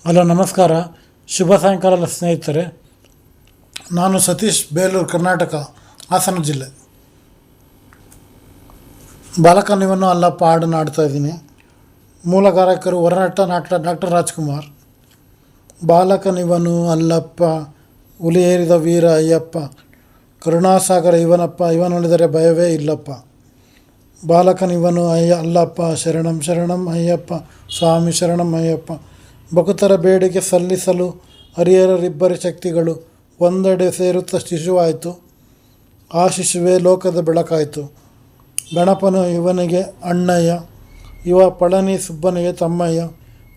Hello ನಮಸ್ಕಾರ, ಶುಭ ಸಾಯಂಕಾಲ ಸ್ನೇಹಿತರೆ. ನಾನು ಸತೀಶ್, ಬೇಲೂರು, ಕರ್ನಾಟಕ, ಹಾಸನ ಜಿಲ್ಲೆ. ಬಾಲಕ ನೀವನ್ನು ಅಲ್ಲಪ್ಪ ಹಾಡನ್ನು ಹಾಡ್ತಾ ಇದ್ದೀನಿ. ಮೂಲ ಗಾಯಕರು ಹೊರನಟ ಡಾಕ್ಟರ್ ರಾಜ್ಕುಮಾರ್. ಬಾಲಕ ನೀವನು ಅಲ್ಲಪ್ಪ, ಹುಲಿ ಏರಿದ ವೀರ ಅಯ್ಯಪ್ಪ, ಕರುಣಾಸಾಗರ ಇವನಪ್ಪ, ಇವನುಳಿದರೆ ಭಯವೇ ಇಲ್ಲಪ್ಪ. ಬಾಲಕ ನೀವನು ಅಲ್ಲಪ್ಪ, ಶರಣಂ ಶರಣಂ ಅಯ್ಯಪ್ಪ, ಸ್ವಾಮಿ ಶರಣಂ ಅಯ್ಯಪ್ಪ. ಭಕ್ತರ ಬೇಡಿಕೆ ಸಲ್ಲಿಸಲು ಹರಿಹರರಿಬ್ಬರಿ ಶಕ್ತಿಗಳು ಒಂದೆಡೆ ಸೇರುತ್ತಾ ಶಿಶುವಾಯಿತು. ಆ ಶಿಶುವೇ ಲೋಕದ ಬೆಳಕಾಯಿತು. ಗಣಪನು ಇವನಿಗೆ ಅಣ್ಣಯ್ಯ, ಇವ ಪಳನಿ ಸುಬ್ಬನಿಗೆ ತಮ್ಮಯ್ಯ,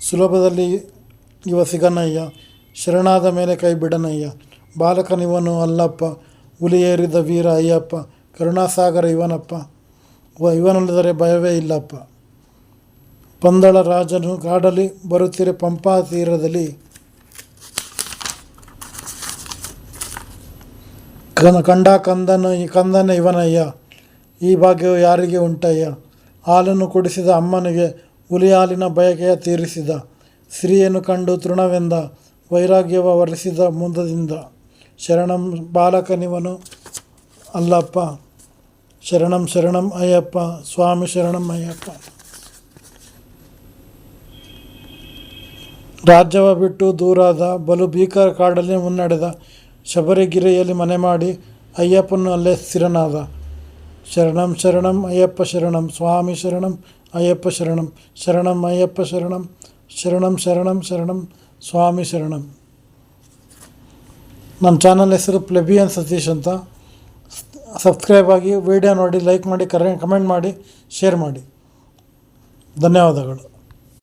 ಸುಲಭದಲ್ಲಿ ಇವ ಸಿಗನಯ್ಯ, ಶರಣಾದ ಮೇಲೆ ಕೈ ಬಿಡನಯ್ಯ. ಬಾಲಕನಿವನು ಅಲ್ಲಪ್ಪ, ಹುಲಿ ಏರಿದ ವೀರ ಅಯ್ಯಪ್ಪ, ಕರುಣಾಸಾಗರ ಇವನಪ್ಪ, ಇವನಲ್ಲಿದರೆ ಭಯವೇ ಇಲ್ಲಪ್ಪ. ಪಂದಳ ರಾಜನು ಕಾಡಲಿ ಬರುತ್ತಿರೆ ಪಂಪಾ ತೀರದಲ್ಲಿ, ಕಂಡ ಕಂದನ ಇವನಯ್ಯ, ಈ ಭಾಗ್ಯವು ಯಾರಿಗೆ ಉಂಟಯ್ಯ. ಹಾಲನ್ನು ಕುಡಿಸಿದ ಅಮ್ಮನಿಗೆ ಹುಲಿ ಹಾಲಿನ ಬಯಕೆಯ ತೀರಿಸಿದ, ಸ್ತ್ರೀಯನ್ನು ಕಂಡು ತೃಣವೆಂದ, ವೈರಾಗ್ಯವ ವರಿಸಿದ ಮುಂದದಿಂದ. ಶರಣಂ ಬಾಲಕನಿವನು ಅಲ್ಲಪ್ಪ, ಶರಣಂ ಶರಣಂ ಅಯ್ಯಪ್ಪ, ಸ್ವಾಮಿ ಶರಣಂ ಅಯ್ಯಪ್ಪ. ರಾಜ್ಯವ ಬಿಟ್ಟು ದೂರಾದ, ಬಲು ಭೀಕರ ಕಾಡಲ್ಲಿ ಮುನ್ನಡೆದ, ಶಬರಿಗಿರಿಯಲ್ಲಿ ಮನೆ ಮಾಡಿ ಅಯ್ಯಪ್ಪನು ಅಲ್ಲೇ ಸ್ಥಿರನಾದ. ಶರಣಂ ಶರಣಂ ಅಯ್ಯಪ್ಪ ಶರಣಂ, ಸ್ವಾಮಿ ಶರಣಂ ಅಯ್ಯಪ್ಪ ಶರಣಂ, ಶರಣಂ ಅಯ್ಯಪ್ಪ ಶರಣಂ, ಶರಣಂ ಶರಣಂ ಶರಣಂ ಸ್ವಾಮಿ ಶರಣಂ. ನನ್ನ ಚಾನಲ್ ಹೆಸರು ಪ್ಲೆಬಿಯನ್ ಸತೀಶ್ ಅಂತ. ಸಬ್ಸ್ಕ್ರೈಬ್ ಆಗಿ, ವಿಡಿಯೋ ನೋಡಿ, ಲೈಕ್ ಮಾಡಿ, ಕಮೆಂಟ್ ಮಾಡಿ, ಶೇರ್ ಮಾಡಿ. ಧನ್ಯವಾದಗಳು.